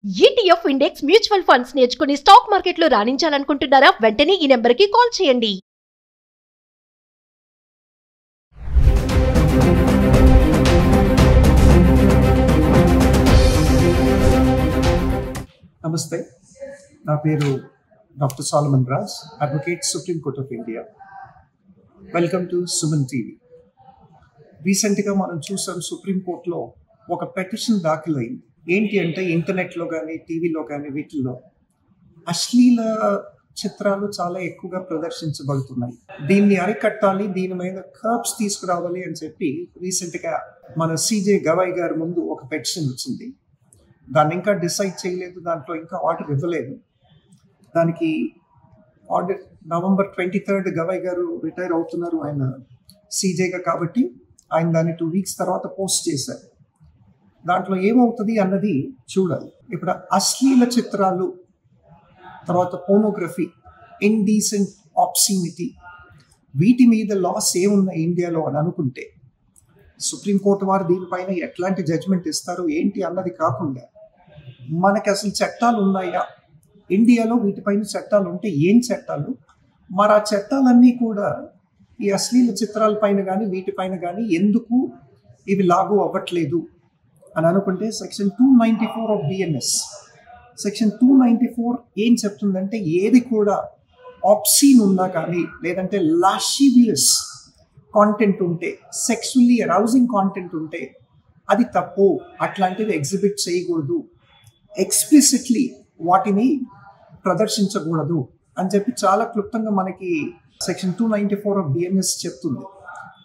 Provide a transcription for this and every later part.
ETF index mutual funds నేర్చుకుని stock మార్కెట్లో రాణించాలనుకుంటున్నారా? వెంటనే ఈ నెంబర్కి కాల్ చేయండి. నమస్తే, నా పేరు doctor Solomon Raj, advocate, supreme court of India. Welcome to Suman TV. రీసెంట్గా మనం చూసాం, సుప్రీంకోర్టులో ఒక పెటిషన్ దాఖలైంది. ఏంటి అంటే, ఇంటర్నెట్లో కానీ టీవీలో కానీ వీటిల్లో అశ్లీల చిత్రాలు చాలా ఎక్కువగా ప్రదర్శించబడుతున్నాయి. దీన్ని అరికట్టాలి, దీని మీద కర్బ్స్ తీసుకురావాలి అని చెప్పి రీసెంట్గా మన సిజే గవాయ్ గారి ముందు ఒక పెటిషన్ వచ్చింది. దాన్ని ఇంకా డిసైడ్ చేయలేదు, దాంట్లో ఇంకా ఆర్డర్ ఇవ్వలేదు. దానికి ఆర్డర్ నవంబర్ 23 గవాయ్ గారు రిటైర్ అవుతున్నారు ఆయన సీజేగా, కాబట్టి ఆయన దాన్ని 2 weeks తర్వాత పోస్ట్ చేశారు. దాంట్లో ఏమవుతుంది అన్నది చూడాలి. ఇప్పుడు అశ్లీల చిత్రాలు, తర్వాత పోర్నోగ్రఫీ, ఇండీసెంట్ ఆబ్సీనిటీ, వీటి మీద లాస్ ఏమున్నాయి ఇండియాలో అని అనుకుంటే, సుప్రీంకోర్టు వారు దీనిపైన ఎట్లాంటి జడ్జిమెంట్ ఇస్తారు ఏంటి అన్నది కాకుండా, మనకి అసలు చట్టాలు ఉన్నాయా ఇండియాలో, వీటిపైన చట్టాలు ఉంటే ఏం చట్టాలు, మరి ఆ చట్టాలన్నీ కూడా ఈ అశ్లీల చిత్రాల పైన కానీ వీటిపైన కానీ ఎందుకు ఇవి లాగు అవ్వట్లేదు అని అనుకుంటే, సెక్షన్ 294 ఆఫ్ బిఎన్ఎస్, సెక్షన్ 294 ఏం చెప్తుందంటే, ఏది కూడా ఆబ్సీన్ ఉన్నా కానీ, లేదంటే లాషివియస్ కాంటెంట్ ఉంటే, సెక్సువల్లీ అరౌజింగ్ కాంటెంట్ ఉంటే అది తప్పు, అట్లాంటివి ఎగ్జిబిట్ చేయకూడదు, ఎక్స్ప్లిసిట్లీ వాటిని ప్రదర్శించకూడదు అని చెప్పి చాలా క్లుప్తంగా మనకి సెక్షన్ 294 ఆఫ్ బిఎన్ఎస్ చెప్తుంది.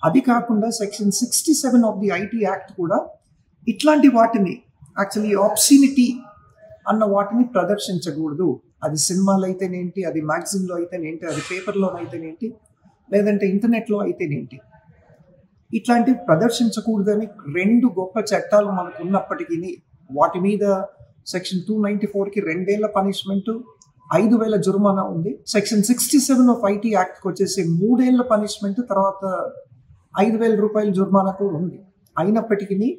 అది కాకుండా section 67 of the IT act కూడా ఇట్లాంటి వాటిని, యాక్చువల్లీ ఆబ్సీనిటీ అన్న వాటిని ప్రదర్శించకూడదు. అది సినిమాలో అయితేనేంటి, అది మ్యాగజైన్లో అయితేనేంటి, అది పేపర్లో అయితేనేంటి, లేదంటే ఇంటర్నెట్లో అయితేనేంటి, ఇట్లాంటివి ప్రదర్శించకూడదని 2 గొప్ప చట్టాలు మనకు ఉన్నప్పటికీ, వాటి మీద సెక్షన్ 294కి 2 ఏళ్ల పనిష్మెంటు, 5,000 జుర్మానా ఉంది. సెక్షన్ 67 ఆఫ్ ఐటీ యాక్ట్కి వచ్చేసి 3 ఏళ్ల పనిష్మెంట్, తర్వాత 5,000 రూపాయల జుర్మానా కూడా ఉంది. అయినప్పటికీ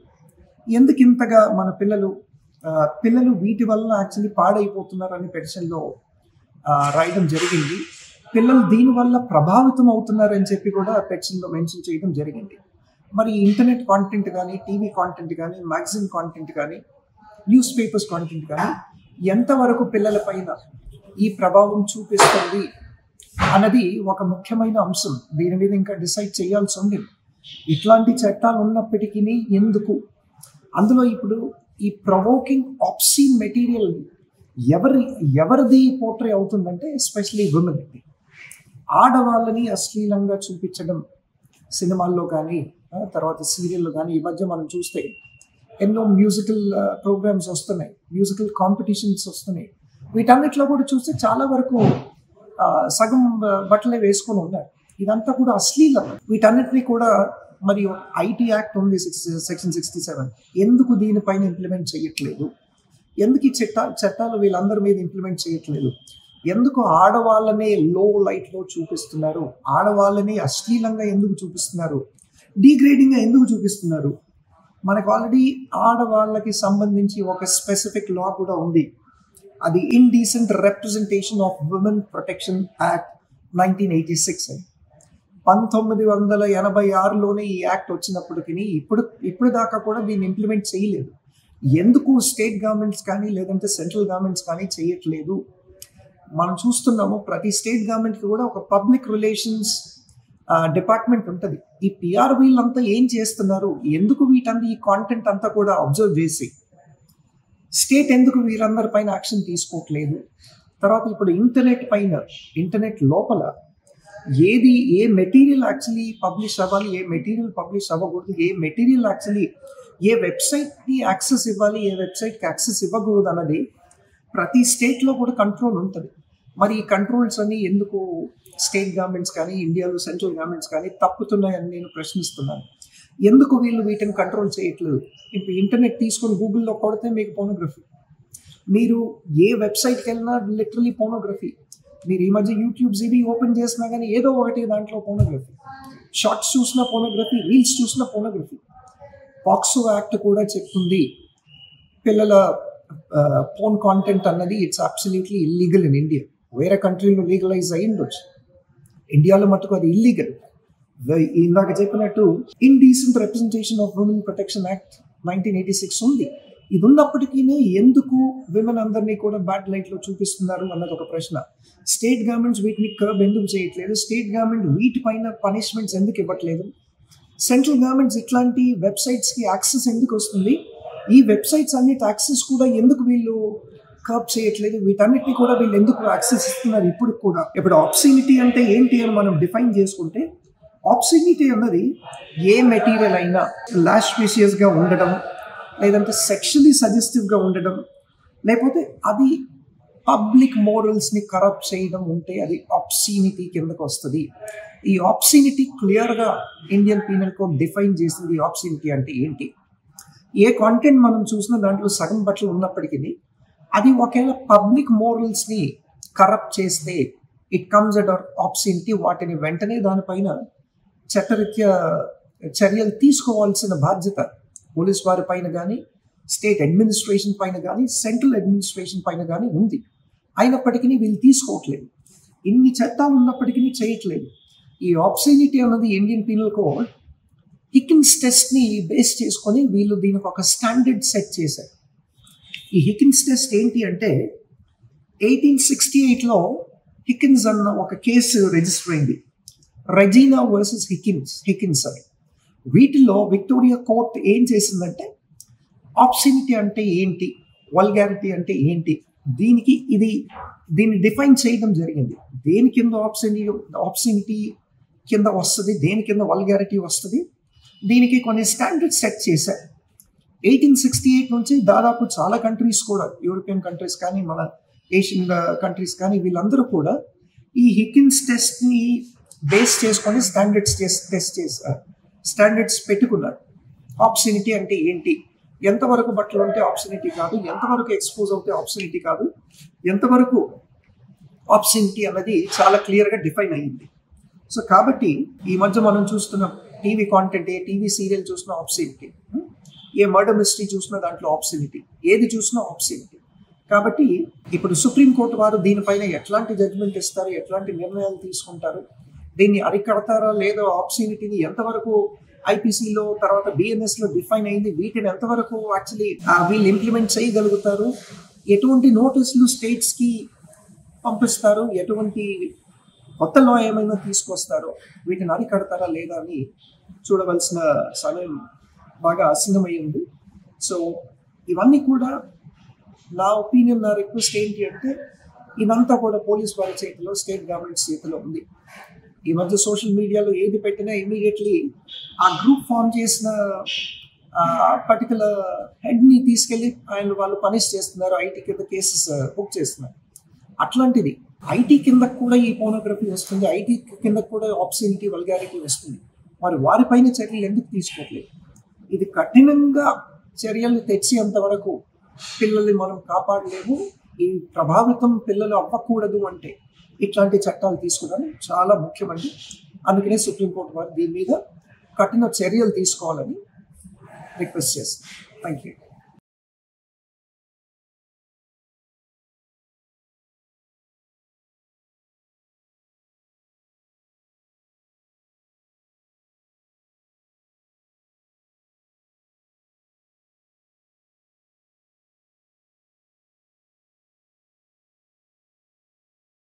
ఎందుకు ఇంతగా మన పిల్లలు వీటి వల్ల యాక్చువల్లీ పాడైపోతున్నారని పెటిషన్లో రాయడం జరిగింది. పిల్లలు దీనివల్ల ప్రభావితం అవుతున్నారని చెప్పి కూడా పెటిషన్లో మెన్షన్ చేయడం జరిగింది. మరి ఇంటర్నెట్ కాంటెంట్ కానీ, టీవీ కాంటెంట్ కానీ, మ్యాగజైన్ కాంటెంట్ కానీ, న్యూస్ పేపర్స్ కాంటెంట్ కానీ ఎంతవరకు పిల్లల పైన ఈ ప్రభావం చూపిస్తుంది అన్నది ఒక ముఖ్యమైన అంశం. దీని మీద ఇంకా డిసైడ్ చేయాల్సి ఉంది. ఇట్లాంటి చట్టాలు ఉన్నప్పటికీ ఎందుకు అందులో ఇప్పుడు ఈ ప్రొవోకింగ్ ఆబ్సీన్ మెటీరియల్ ఎవరిది పోర్ట్రే అవుతుందంటే, ఎస్పెషలీ విమెన్, ఆడవాళ్ళని అశ్లీలంగా చూపించడం సినిమాల్లో కానీ, తర్వాత సీరియల్లో కానీ. ఈ మధ్య మనం చూస్తే ఎన్నో మ్యూజికల్ ప్రోగ్రామ్స్ వస్తున్నాయి, మ్యూజికల్ కాంపిటీషన్స్ వస్తున్నాయి. వీటన్నిటిలో కూడా చూస్తే చాలా వరకు సగం బట్టలే వేసుకొని ఉన్నారు. ఇదంతా కూడా అశ్లీలం. వీటన్నిటినీ కూడా మరి ఐటీ యాక్ట్ ఉంది, సెక్షన్ 67, ఎందుకు దీనిపైన ఇంప్లిమెంట్ చేయట్లేదు? ఎందుకు ఈ చట్టాలు వీళ్ళందరి మీద ఇంప్లిమెంట్ చేయట్లేదు? ఎందుకు ఆడవాళ్ళనే లో లైట్లో చూపిస్తున్నారు? ఆడవాళ్ళని అశ్లీలంగా ఎందుకు చూపిస్తున్నారు? డీగ్రేడింగ్గా ఎందుకు చూపిస్తున్నారు? మనకు ఆల్రెడీ ఆడవాళ్ళకి సంబంధించి ఒక స్పెసిఫిక్ లా కూడా ఉంది. అది indecent representation of women protection act 1986 అని. 1986లోనే ఈ యాక్ట్ వచ్చినప్పటికీ ఇప్పుడు దాకా కూడా దీన్ని ఇంప్లిమెంట్ చేయలేదు. ఎందుకు స్టేట్ గవర్నమెంట్స్ కానీ, లేదంటే సెంట్రల్ గవర్నమెంట్స్ కానీ చేయట్లేదు? మనం చూస్తున్నాము, ప్రతి స్టేట్ గవర్నమెంట్కి కూడా ఒక పబ్లిక్ రిలేషన్స్ డిపార్ట్మెంట్ ఉంటుంది. ఈ పిఆర్ వీళ్ళంతా ఏం చేస్తున్నారు? ఎందుకు ఈ కాంటెంట్ అంతా కూడా అబ్జర్వ్ చేసి స్టేట్ ఎందుకు వీరందరి పైన యాక్షన్ తీసుకోవట్లేదు? తర్వాత ఇప్పుడు ఇంటర్నెట్ లోపల ఏ మెటీరియల్ యాక్చువల్లీ పబ్లిష్ అవ్వాలి, ఏ మెటీరియల్ పబ్లిష్ అవ్వకూడదు, ఏ మెటీరియల్ యాక్చువల్లీ ఏ వెబ్సైట్కి యాక్సెస్ ఇవ్వాలి, ఏ వెబ్సైట్కి యాక్సెస్ ఇవ్వకూడదు అన్నది ప్రతి స్టేట్లో కూడా కంట్రోల్ ఉంటుంది. మరి ఈ కంట్రోల్స్ అన్ని ఎందుకు స్టేట్ గవర్నమెంట్స్ కానీ, ఇండియాలో సెంట్రల్ గవర్నమెంట్స్ కానీ తప్పుతున్నాయని నేను ప్రశ్నిస్తున్నాను. ఎందుకు వీళ్ళు వీటిని కంట్రోల్ చేయట్లేదు? ఇప్పుడు ఇంటర్నెట్ తీసుకొని గూగుల్లో కొడితే మీకు పోర్నోగ్రఫీ, మీరు ఏ వెబ్సైట్కి వెళ్ళినా లిటరలీ పోర్నోగ్రఫీ. మీరు ఈ మధ్య యూట్యూబ్ జీబీ ఓపెన్ చేసినా కానీ ఏదో ఒకటి దాంట్లో పోర్నోగ్రఫీ, షార్ట్స్ చూసిన పోర్నోగ్రఫీ, రీల్స్ చూసిన పోర్నోగ్రఫీ. పాక్సో యాక్ట్ కూడా చెప్తుంది, పిల్లల పోన్ కాంటెంట్ అన్నది it's absolutely illegal in India. వేరే కంట్రీలో లీగలైజ్ అయి ఉండొచ్చు, ఇండియాలో మటుకు అది ఇల్లీగల్. ఇందాక చెప్పినట్టు indecent representation of women protection act 1986 ఉంది. ఇది ఉన్నప్పటికీ ఎందుకు విమెన్ అందరినీ కూడా బ్యాడ్ లైట్ లో చూపిస్తున్నారు అన్నది ఒక ప్రశ్న. స్టేట్ గవర్నమెంట్స్ వీటిని కర్బ్ ఎందుకు చేయట్లేదు? స్టేట్ గవర్నమెంట్ వీటిపైన పనిష్మెంట్స్ ఎందుకు ఇవ్వట్లేదు? సెంట్రల్ గవర్నమెంట్స్ ఇట్లాంటి వెబ్సైట్స్ కి యాక్సెస్ ఎందుకు వస్తుంది? ఈ వెబ్సైట్స్ అన్నిటి యాక్సెస్ కూడా ఎందుకు వీళ్ళు కర్బ్ చేయట్లేదు? వీటన్నిటిని కూడా వీళ్ళు ఎందుకు యాక్సెస్ ఇస్తున్నారు ఇప్పుడు కూడా? ఇప్పుడు ఆబ్సినిటీ అంటే ఏంటి అని మనం డిఫైన్ చేసుకుంటే, ఆబ్సినిటీ అన్నది ఏ మెటీరియల్ అయినా లాస్పిషియస్ గా ఉండడం, లేదంటే సెక్షువల్లీ సజెస్టివ్ గా ఉండడం, లేకపోతే అది పబ్లిక్ మోరల్స్ ని కరప్ట్ చేయడం ఉంటే అది ఆబ్సినిటీ కిందకు వస్తుంది. ఈ ఆబ్సినిటీ క్లియర్ గా ఇండియన్ పీనల్ కోడ్ డిఫైన్ చేసింది. ఆబ్సినిటీ అంటే ఏంటి? ఏ కాంటెంట్ మనం చూసినా దాంట్లో సగం బట్టలు ఉన్నప్పటికీ అది ఒకవేళ పబ్లిక్ మోరల్స్ ని కరప్ట్ చేస్తే ఇట్ కమ్స్ అట్ ఆబ్సినిటీ. వాటిని వెంటనే దానిపైన చట్టరీత్యా చర్యలు తీసుకోవాల్సిన బాధ్యత పోలీస్ వారి పైన కానీ, స్టేట్ అడ్మినిస్ట్రేషన్ పైన కానీ, సెంట్రల్ అడ్మినిస్ట్రేషన్ పైన కానీ ఉంది. అయినప్పటికీ వీళ్ళు తీసుకోవట్లేదు. ఇన్ని చట్టాలు ఉన్నప్పటికీ చేయట్లేదు. ఈ ఆబ్సినిటీ అన్నది ఇండియన్ పీనల్ కోడ్ హికిన్స్ టెస్ట్ ని బేస్ చేసుకొని వీళ్ళు దీనికి ఒక స్టాండర్డ్ సెట్ చేశారు. ఈ హికిన్స్ టెస్ట్ ఏంటి అంటే 1868లో హికిన్స్ అన్న ఒక కేసు రిజిస్టర్ అయింది, రెజీనా వర్సెస్ హికిన్స్ అని. వీటిలో విక్టోరియా కోర్ట్ ఏం చేసిందంటే ఆబ్సినిటీ అంటే ఏంటి, వల్గారిటీ అంటే ఏంటి, దీన్ని డిఫైన్ చేయడం జరిగింది. దేని కింద ఆబ్సినిటీ కింద వస్తుంది, దేని కింద వల్గారిటీ వస్తుంది, దీనికి కొన్ని స్టాండర్డ్ సెట్ చేశారు. 1868 నుంచి దాదాపు చాలా కంట్రీస్ కూడా, యూరోపియన్ కంట్రీస్ కానీ, మన ఏషియన్ కంట్రీస్ కానీ, వీళ్ళందరూ కూడా ఈ హికిన్స్ టెస్ట్ ని బేస్ చేసుకొని స్టాండర్డ్స్ పెట్టుకున్నారు. ఆబ్సినిటీ అంటే ఏంటి, ఎంతవరకు బట్టలు ఉంటే ఆబ్సినిటీ కాదు, ఎంతవరకు ఎక్స్పోజ్ అవుతే ఆబ్సినిటీ కాదు, ఎంతవరకు ఆబ్సినిటీ అన్నది చాలా క్లియర్గా డిఫైన్ అయ్యింది. సో కాబట్టి ఈ మధ్య మనం చూస్తున్న టీవీ కాంటెంట్, ఏ టీవీ సీరియల్ చూసినా ఆబ్సినిటీ, ఏ మర్డర్ మిస్టరీ చూసినా దాంట్లో ఆబ్సినిటీ, ఏది చూసినా ఆబ్సినిటీ. కాబట్టి ఇప్పుడు సుప్రీంకోర్టు వారు దీనిపైన ఎట్లాంటి జడ్జిమెంట్ ఇస్తారు, ఎట్లాంటి నిర్ణయాలు తీసుకుంటారు, దీన్ని అరికడతారా లేదా, ఆబ్సినిటీని ఎంతవరకు ఐపీసీలో తర్వాత బిఎన్ఎస్లో డిఫైన్ అయింది, వీటిని ఎంతవరకు యాక్చువల్లీ వీళ్ళు ఇంప్లిమెంట్ చేయగలుగుతారు, ఎటువంటి నోటీసులు స్టేట్స్కి పంపిస్తారు, ఎటువంటి కొత్త లా ఏమైనా తీసుకొస్తారో, వీటిని అరికడతారా లేదా అని చూడవలసిన సమయం బాగా ఆసన్నమై ఉంది. సో ఇవన్నీ కూడా నా ఒపీనియన్, నా రిక్వెస్ట్ ఏంటి అంటే, ఇదంతా కూడా పోలీస్ వారి చేతిలో, స్టేట్ గవర్నమెంట్ చేతిలో ఉంది. ఈ మధ్య సోషల్ మీడియాలో ఏది పెట్టినా ఇమీడియట్లీ ఆ గ్రూప్ ఫామ్ చేసిన పర్టికులర్ హెడ్ని తీసుకెళ్ళి వాళ్ళు పనిష్ చేస్తున్నారు, ఐటీ కింద కేసెస్ బుక్ చేస్తున్నారు. అట్లాంటిది ఐటీ కిందకు కూడా ఈ పోనోగ్రఫీ వస్తుంది, ఐటీ కిందకు కూడా ఆబ్సినిటీ, వల్గారిటీ వస్తుంది. మరి వారిపైన చర్యలు ఎందుకు తీసుకోవట్లేదు? ఇది కఠినంగా చర్యలు తెచ్చేంత వరకు పిల్లల్ని మనం కాపాడలేము. ఈ ప్రభావితం పిల్లలు అవ్వకూడదు అంటే ఇట్లాంటి చట్టాలు తీసుకోవడం చాలా ముఖ్యమండి. అందుకనే సుప్రీంకోర్టు వారు దీని మీద కఠిన చర్యలు తీసుకోవాలని రిక్వెస్ట్ చేస్తాను. Thank you.